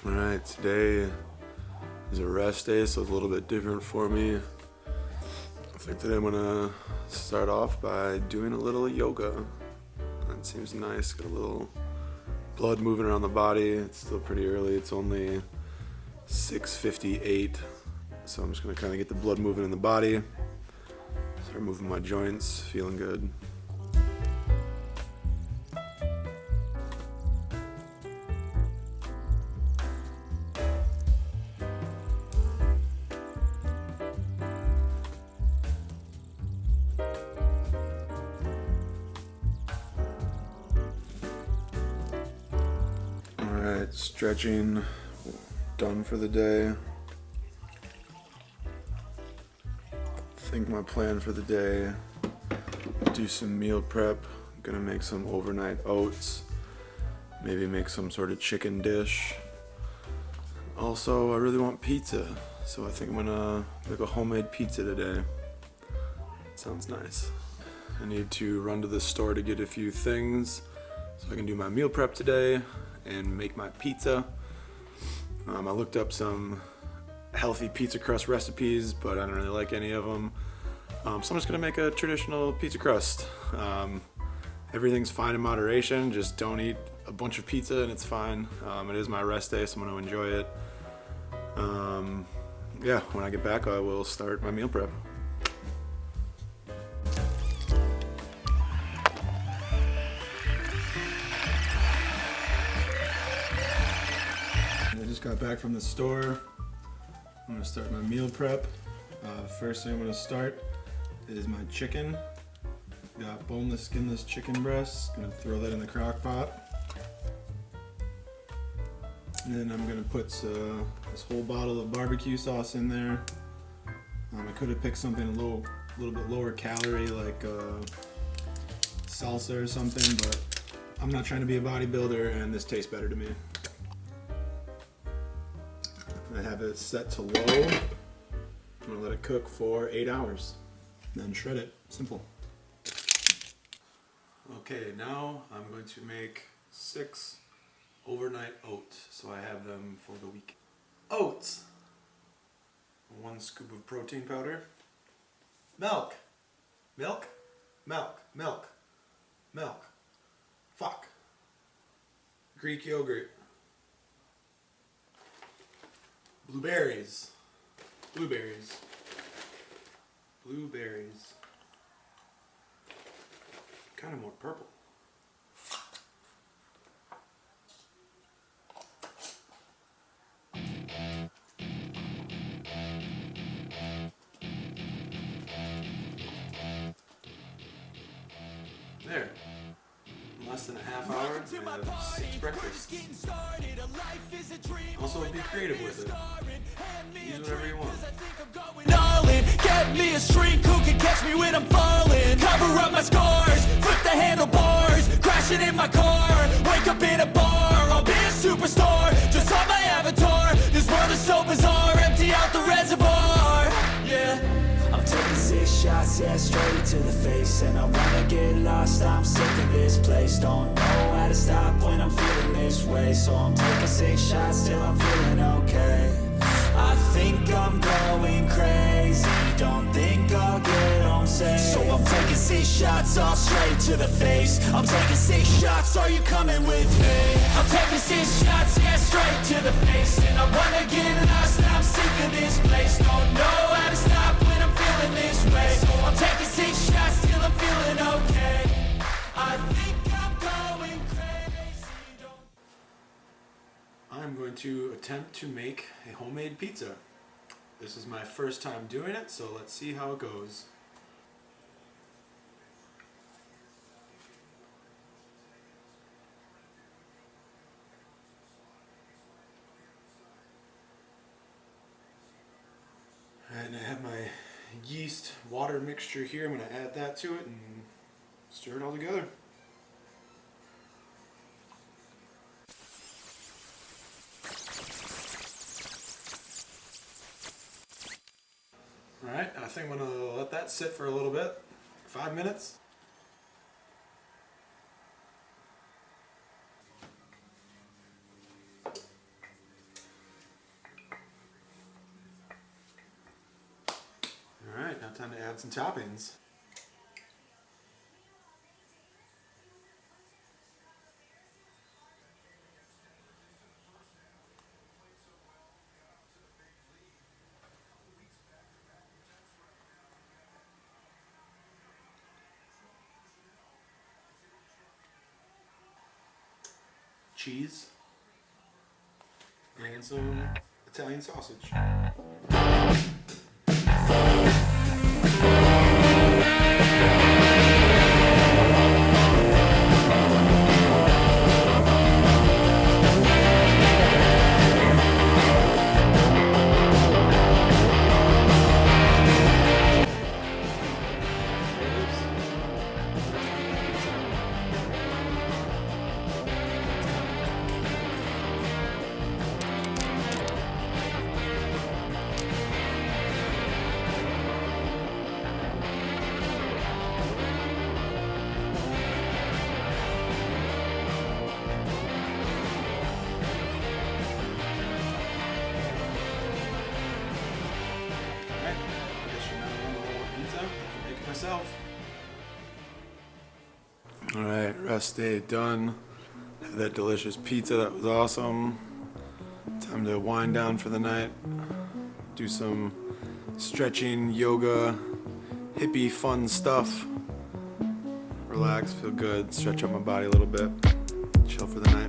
Alright, today is a rest day, so it's a little bit different for me. I think today I'm gonna start off by doing a little yoga. That seems nice, got a little blood moving around the body. It's still pretty early, it's only 6:58, so I'm just gonna kind of get the blood moving in the body, start moving my joints, feeling good. Alright, stretching done for the day. I think my plan for the day, do some meal prep. I'm gonna make some overnight oats, maybe make some sort of chicken dish. Also, I really want pizza, so I think I'm gonna make a homemade pizza today. Sounds nice. I need to run to the store to get a few things so I can do my meal prep today and make my pizza. I looked up some healthy pizza crust recipes, but I don't really like any of them. So I'm just gonna make a traditional pizza crust. Everything's fine in moderation, just don't eat a bunch of pizza and it's fine. It is my rest day, so I'm gonna enjoy it. Yeah, when I get back, I will start my meal prep. I just got back from the store. I'm gonna start my meal prep. First thing I'm gonna start is my chicken. Got boneless, skinless chicken breasts. Gonna throw that in the crock pot. And then I'm gonna put this whole bottle of barbecue sauce in there. I could have picked something a little bit lower calorie, like salsa or something, but I'm not trying to be a bodybuilder, and this tastes better to me. I have it set to low. I'm gonna let it cook for 8 hours, then shred it. Simple. Okay, now I'm going to make 6 overnight oats, so I have them for the week. Oats. 1 scoop of protein powder. Milk. Milk. Milk. Milk. Milk. Fuck. Greek yogurt. Blueberries. Blueberries. Blueberries. Kind of more purple. There. In less than a half hour, I have 6 breakfasts. Also, be creative with it. Use whatever you want. Get me a shrink who can catch me when I'm falling. Cover up my scars, flip the handlebars, crashing in my car, wake up in a bar. I'll be a superstar, just on my avatar. This world is so bizarre, empty out the reservoir. Yeah, I'm taking 6 shots, yeah, straight to the face. And I wanna get lost, I'm sick of this place. Don't know how to stop when I'm feeling this way. So I'm taking 6 shots till I'm feeling okay. I think I'm going crazy, don't think I'll get home safe. So I'm taking 6 shots, all straight to the face. I'm taking 6 shots, are you coming with me? I'm taking 6 shots, yeah, straight to the face. And I wanna get lost, I'm sick of this place. Don't know how to stop when I'm feeling this way. So I'm taking 6 shots till I'm feeling okay. I think I'm going crazy. I'm going to attempt to make a homemade pizza. This is my first time doing it, so let's see how it goes. And I have my yeast water mixture here. I'm going to add that to it and stir it all together. Alright, I think I'm going to let that sit for a little bit, 5 minutes. add some toppings. Cheese and some Italian sausage. Alright, rest day done. Had that delicious pizza, that was awesome. Time to wind down for the night. Do some stretching, yoga, hippie fun stuff. Relax, feel good, stretch out my body a little bit. Chill for the night.